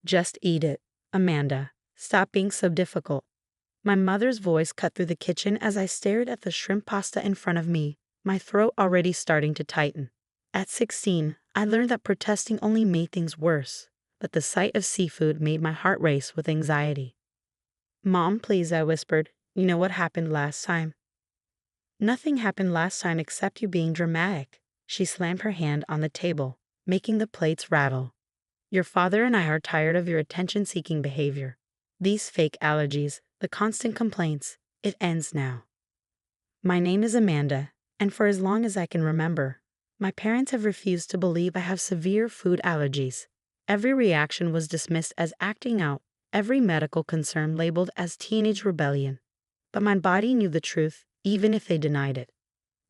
Just eat it, Amanda. Stop being so difficult. My mother's voice cut through the kitchen as I stared at the shrimp pasta in front of me, my throat already starting to tighten. At 16, I learned that protesting only made things worse, but the sight of seafood made my heart race with anxiety. "Mom, please," I whispered. "You know what happened last time?" "Nothing happened last time except you being dramatic." She slammed her hand on the table, making the plates rattle. "Your father and I are tired of your attention-seeking behavior. These fake allergies, the constant complaints, it ends now." My name is Amanda, and for as long as I can remember, my parents have refused to believe I have severe food allergies. Every reaction was dismissed as acting out, every medical concern labeled as teenage rebellion. But my body knew the truth, even if they denied it.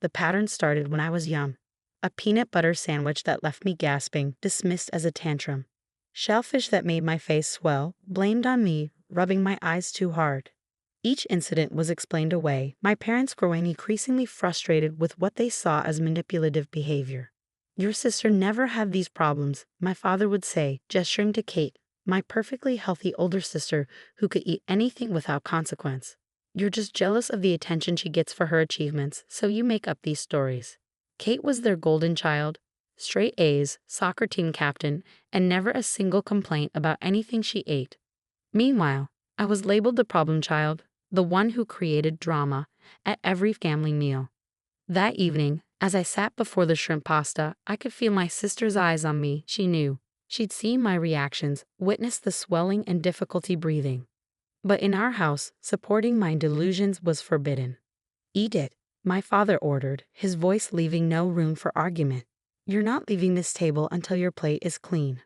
The pattern started when I was young. A peanut butter sandwich that left me gasping, dismissed as a tantrum. Shellfish that made my face swell, blamed on me, rubbing my eyes too hard. Each incident was explained away, my parents growing increasingly frustrated with what they saw as manipulative behavior. "Your sister never had these problems," my father would say, gesturing to Kate, my perfectly healthy older sister who could eat anything without consequence. "You're just jealous of the attention she gets for her achievements, so you make up these stories." Kate was their golden child, straight A's, soccer team captain, and never a single complaint about anything she ate. Meanwhile, I was labeled the problem child, the one who created drama, at every family meal. That evening, as I sat before the shrimp pasta, I could feel my sister's eyes on me. She knew. She'd seen my reactions, witnessed the swelling and difficulty breathing. But in our house, supporting my delusions was forbidden. "Eat it," my father ordered, his voice leaving no room for argument. "You're not leaving this table until your plate is clean."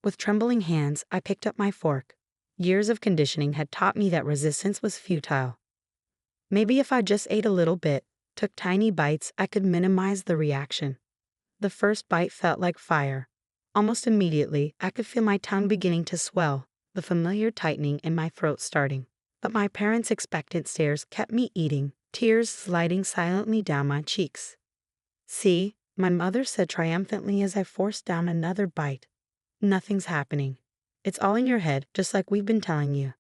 With trembling hands, I picked up my fork. Years of conditioning had taught me that resistance was futile. Maybe if I just ate a little bit, took tiny bites, I could minimize the reaction. The first bite felt like fire. Almost immediately, I could feel my tongue beginning to swell, the familiar tightening in my throat starting. But my parents' expectant stares kept me eating, tears sliding silently down my cheeks. "See," my mother said triumphantly as I forced down another bite. "Nothing's happening. It's all in your head, just like we've been telling you."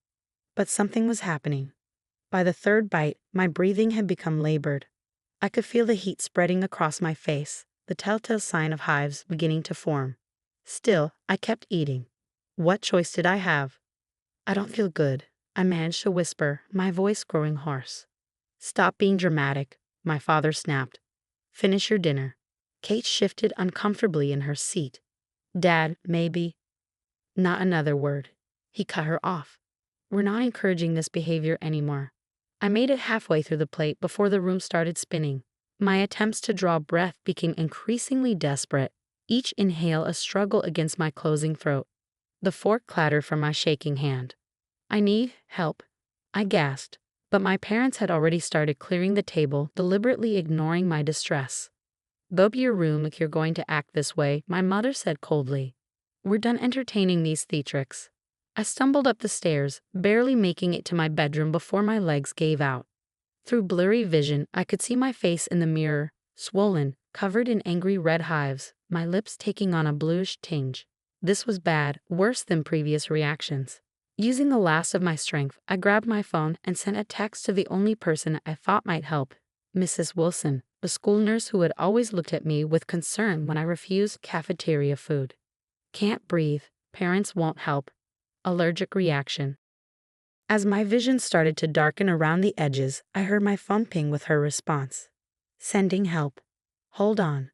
But something was happening. By the third bite, my breathing had become labored. I could feel the heat spreading across my face, the telltale sign of hives beginning to form. Still, I kept eating. What choice did I have? "I don't feel good," I managed to whisper, my voice growing hoarse. "Stop being dramatic," my father snapped. "Finish your dinner." Kate shifted uncomfortably in her seat. "Dad, maybe." Not another word. He cut her off. "We're not encouraging this behavior anymore." I made it halfway through the plate before the room started spinning. My attempts to draw breath became increasingly desperate, each inhale a struggle against my closing throat. The fork clattered from my shaking hand. "I need help," I gasped, but my parents had already started clearing the table, deliberately ignoring my distress. "Go to your room if you're going to act this way," my mother said coldly. "We're done entertaining these theatrics." I stumbled up the stairs, barely making it to my bedroom before my legs gave out. Through blurry vision, I could see my face in the mirror, swollen, covered in angry red hives, my lips taking on a bluish tinge. This was bad, worse than previous reactions. Using the last of my strength, I grabbed my phone and sent a text to the only person I thought might help, Mrs. Wilson, the school nurse who had always looked at me with concern when I refused cafeteria food. "Can't breathe. Parents won't help. Allergic reaction." As my vision started to darken around the edges, I heard my phone ping with her response. "Sending help. Hold on."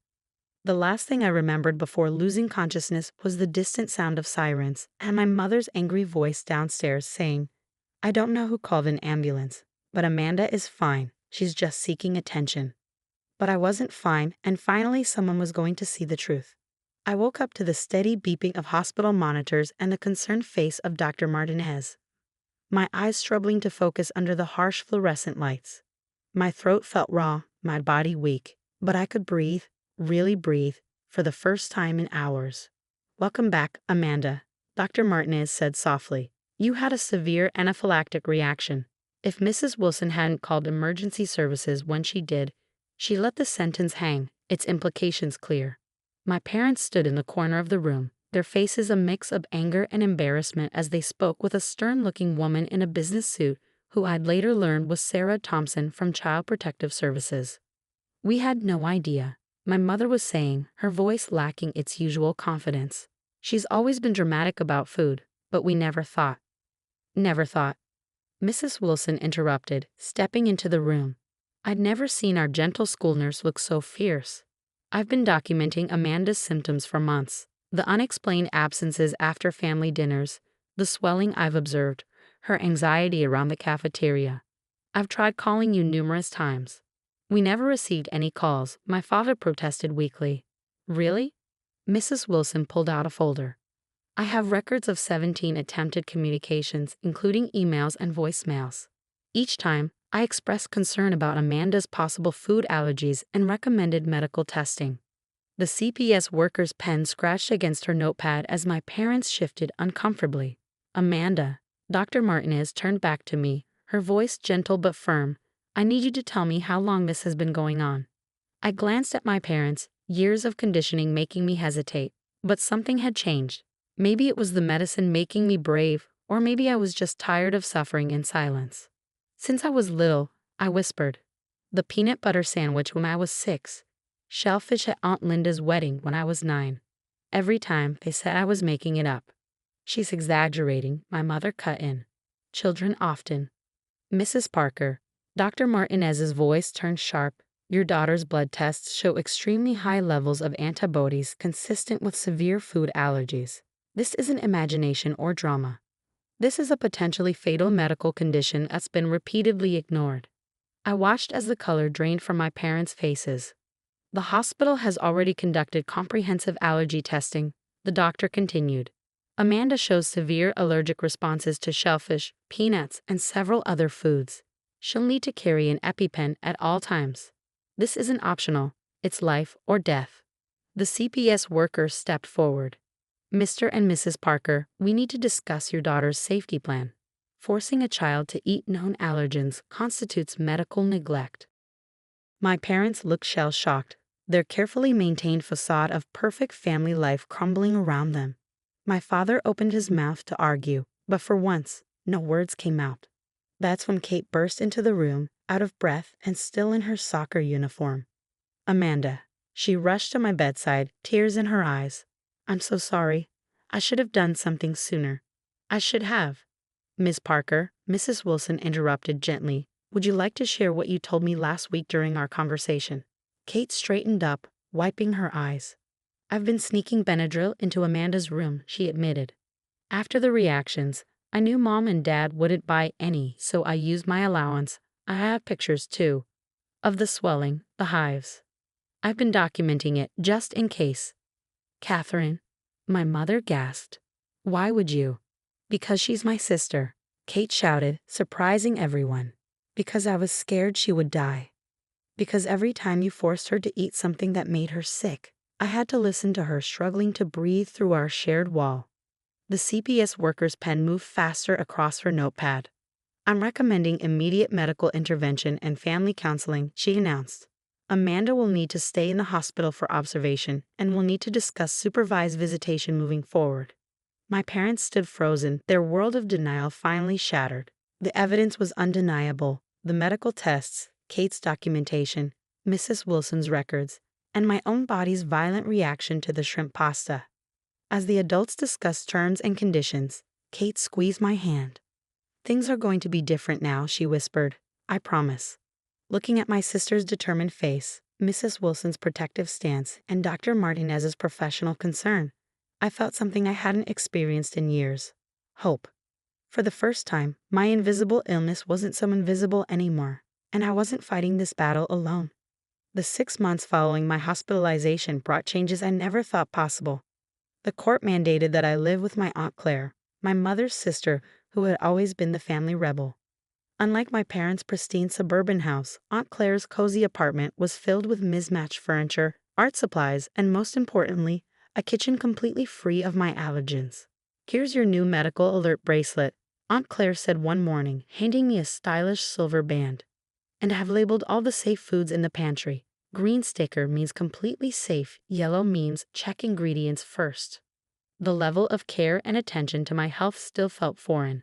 The last thing I remembered before losing consciousness was the distant sound of sirens and my mother's angry voice downstairs saying, "I don't know who called an ambulance, but Amanda is fine. She's just seeking attention." But I wasn't fine, and finally someone was going to see the truth. I woke up to the steady beeping of hospital monitors and the concerned face of Dr. Martinez. My eyes struggling to focus under the harsh fluorescent lights. My throat felt raw, my body weak, but I could breathe, really breathe, for the first time in hours. "Welcome back, Amanda," Dr. Martinez said softly. "You had a severe anaphylactic reaction." If Mrs. Wilson hadn't called emergency services when she did, she let the sentence hang, its implications clear. My parents stood in the corner of the room, their faces a mix of anger and embarrassment as they spoke with a stern-looking woman in a business suit who I'd later learned was Sarah Thompson from Child Protective Services. We had no idea, my mother was saying, her voice lacking its usual confidence. She's always been dramatic about food, but we never thought. Never thought. Mrs. Wilson interrupted, stepping into the room. I'd never seen our gentle school nurse look so fierce. I've been documenting Amanda's symptoms for months. The unexplained absences after family dinners, the swelling I've observed, her anxiety around the cafeteria. I've tried calling you numerous times. We never received any calls, my father protested weakly. Really? Mrs. Wilson pulled out a folder. I have records of 17 attempted communications, including emails and voicemails. Each time, I expressed concern about Amanda's possible food allergies and recommended medical testing. The CPS worker's pen scratched against her notepad as my parents shifted uncomfortably. Amanda, Dr. Martinez turned back to me, her voice gentle but firm. I need you to tell me how long this has been going on. I glanced at my parents, years of conditioning making me hesitate, but something had changed. Maybe it was the medicine making me brave, or maybe I was just tired of suffering in silence. Since I was little, I whispered. The peanut butter sandwich when I was 6. Shellfish at Aunt Linda's wedding when I was 9. Every time they said I was making it up. She's exaggerating, my mother cut in. Children often. Mrs. Parker, Dr. Martinez's voice turned sharp. Your daughter's blood tests show extremely high levels of antibodies consistent with severe food allergies. This isn't imagination or drama. This is a potentially fatal medical condition that's been repeatedly ignored. I watched as the color drained from my parents' faces. The hospital has already conducted comprehensive allergy testing, the doctor continued. Amanda shows severe allergic responses to shellfish, peanuts, and several other foods. She'll need to carry an EpiPen at all times. This isn't optional, it's life or death. The CPS worker stepped forward. Mr. and Mrs. Parker, we need to discuss your daughter's safety plan. Forcing a child to eat known allergens constitutes medical neglect. My parents looked shell-shocked, their carefully maintained facade of perfect family life crumbling around them. My father opened his mouth to argue, but for once, no words came out. That's when Kate burst into the room, out of breath and still in her soccer uniform. Amanda. She rushed to my bedside, tears in her eyes. I'm so sorry. I should have done something sooner. I should have. Miss Parker, Mrs. Wilson interrupted gently. Would you like to share what you told me last week during our conversation? Kate straightened up, wiping her eyes. I've been sneaking Benadryl into Amanda's room, she admitted. After the reactions, I knew Mom and Dad wouldn't buy any, so I used my allowance. I have pictures, too, of the swelling, the hives. I've been documenting it, just in case. Catherine, my mother gasped. Why would you? Because she's my sister, Kate shouted, surprising everyone. Because I was scared she would die. Because every time you forced her to eat something that made her sick, I had to listen to her struggling to breathe through our shared wall. The CPS worker's pen moved faster across her notepad. I'm recommending immediate medical intervention and family counseling, she announced. Amanda will need to stay in the hospital for observation and will need to discuss supervised visitation moving forward. My parents stood frozen, their world of denial finally shattered. The evidence was undeniable. The medical tests, Kate's documentation, Mrs. Wilson's records, and my own body's violent reaction to the shrimp pasta. As the adults discussed terms and conditions, Kate squeezed my hand. Things are going to be different now, she whispered. I promise. Looking at my sister's determined face, Mrs. Wilson's protective stance, and Dr. Martinez's professional concern, I felt something I hadn't experienced in years. Hope. For the first time, my invisible illness wasn't so invisible anymore, and I wasn't fighting this battle alone. The 6 months following my hospitalization brought changes I never thought possible. The court mandated that I live with my Aunt Claire, my mother's sister, who had always been the family rebel. Unlike my parents' pristine suburban house, Aunt Claire's cozy apartment was filled with mismatched furniture, art supplies, and most importantly, a kitchen completely free of my allergens. Here's your new medical alert bracelet, Aunt Claire said one morning, handing me a stylish silver band. And I have labeled all the safe foods in the pantry. Green sticker means completely safe, yellow means check ingredients first. The level of care and attention to my health still felt foreign.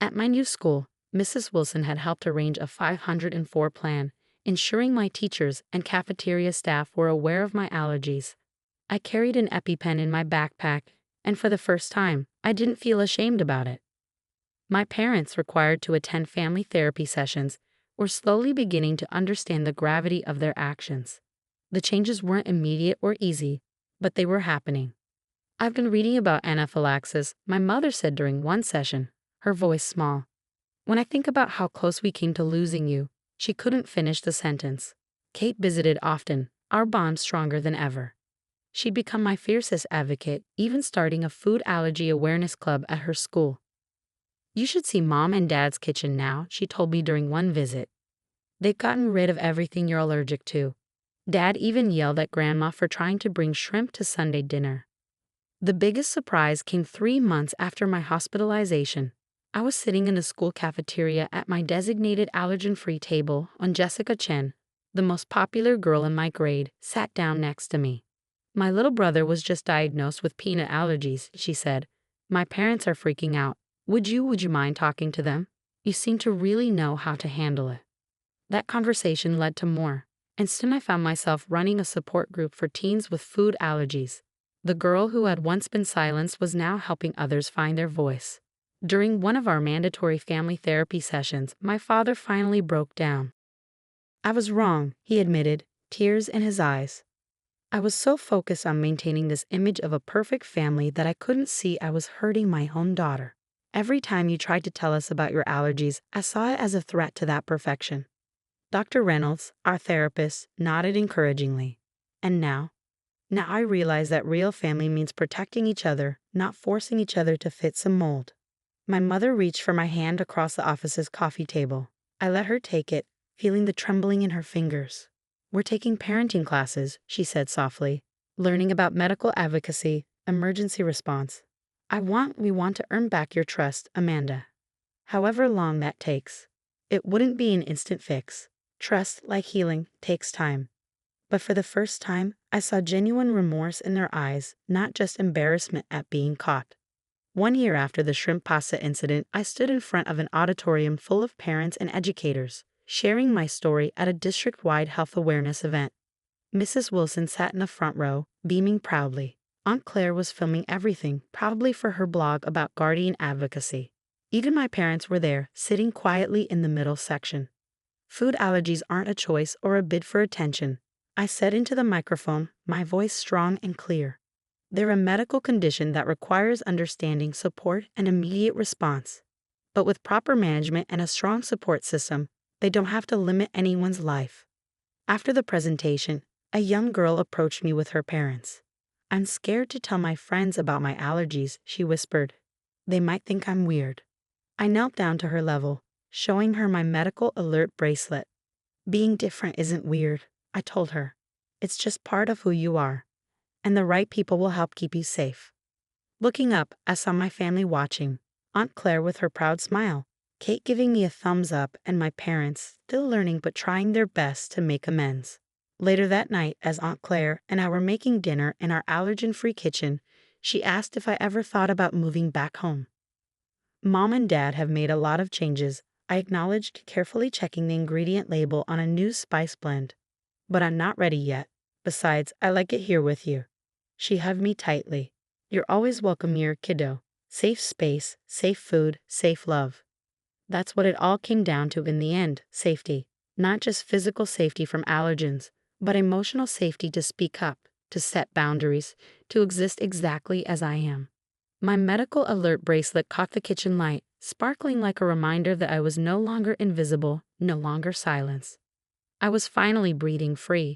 At my new school, Mrs. Wilson had helped arrange a 504 plan, ensuring my teachers and cafeteria staff were aware of my allergies. I carried an EpiPen in my backpack, and for the first time, I didn't feel ashamed about it. My parents, required to attend family therapy sessions, were slowly beginning to understand the gravity of their actions. The changes weren't immediate or easy, but they were happening. "I've been reading about anaphylaxis," my mother said during one session, her voice small. "When I think about how close we came to losing you," she couldn't finish the sentence. Kate visited often, our bond stronger than ever. She'd become my fiercest advocate, even starting a food allergy awareness club at her school. "You should see Mom and Dad's kitchen now," she told me during one visit. "They've gotten rid of everything you're allergic to. Dad even yelled at Grandma for trying to bring shrimp to Sunday dinner." The biggest surprise came 3 months after my hospitalization. I was sitting in the school cafeteria at my designated allergen-free table when Jessica Chen, the most popular girl in my grade, sat down next to me. "My little brother was just diagnosed with peanut allergies," she said. "My parents are freaking out. Would you mind talking to them? You seem to really know how to handle it." That conversation led to more, and soon I found myself running a support group for teens with food allergies. The girl who had once been silenced was now helping others find their voice. During one of our mandatory family therapy sessions, my father finally broke down. "I was wrong," he admitted, tears in his eyes. "I was so focused on maintaining this image of a perfect family that I couldn't see I was hurting my own daughter. Every time you tried to tell us about your allergies, I saw it as a threat to that perfection." Dr. Reynolds, our therapist, nodded encouragingly. "And now I realize that real family means protecting each other, not forcing each other to fit some mold." My mother reached for my hand across the office's coffee table. I let her take it, feeling the trembling in her fingers. "We're taking parenting classes," she said softly, "learning about medical advocacy, emergency response. We want to earn back your trust, Amanda. However long that takes. It wouldn't be an instant fix. Trust, like healing, takes time." But for the first time, I saw genuine remorse in their eyes, not just embarrassment at being caught. 1 year after the shrimp pasta incident, I stood in front of an auditorium full of parents and educators, sharing my story at a district-wide health awareness event. Mrs. Wilson sat in the front row, beaming proudly. Aunt Claire was filming everything, probably for her blog about guardian advocacy. Even my parents were there, sitting quietly in the middle section. "Food allergies aren't a choice or a bid for attention," I said into the microphone, my voice strong and clear. "They're a medical condition that requires understanding, support, and immediate response. But with proper management and a strong support system, they don't have to limit anyone's life." After the presentation, a young girl approached me with her parents. "I'm scared to tell my friends about my allergies," she whispered. "They might think I'm weird." I knelt down to her level, showing her my medical alert bracelet. "Being different isn't weird," I told her. "It's just part of who you are, and the right people will help keep you safe." Looking up, I saw my family watching. Aunt Claire with her proud smile, Kate giving me a thumbs up, and my parents, still learning but trying their best to make amends. Later that night, as Aunt Claire and I were making dinner in our allergen-free kitchen, she asked if I ever thought about moving back home. "Mom and Dad have made a lot of changes," I acknowledged, carefully checking the ingredient label on a new spice blend. "But I'm not ready yet. Besides, I like it here with you." She hugged me tightly. "You're always welcome here, kiddo. Safe space, safe food, safe love." That's what it all came down to in the end, safety. Not just physical safety from allergens, but emotional safety to speak up, to set boundaries, to exist exactly as I am. My medical alert bracelet caught the kitchen light, sparkling like a reminder that I was no longer invisible, no longer silenced. I was finally breathing free,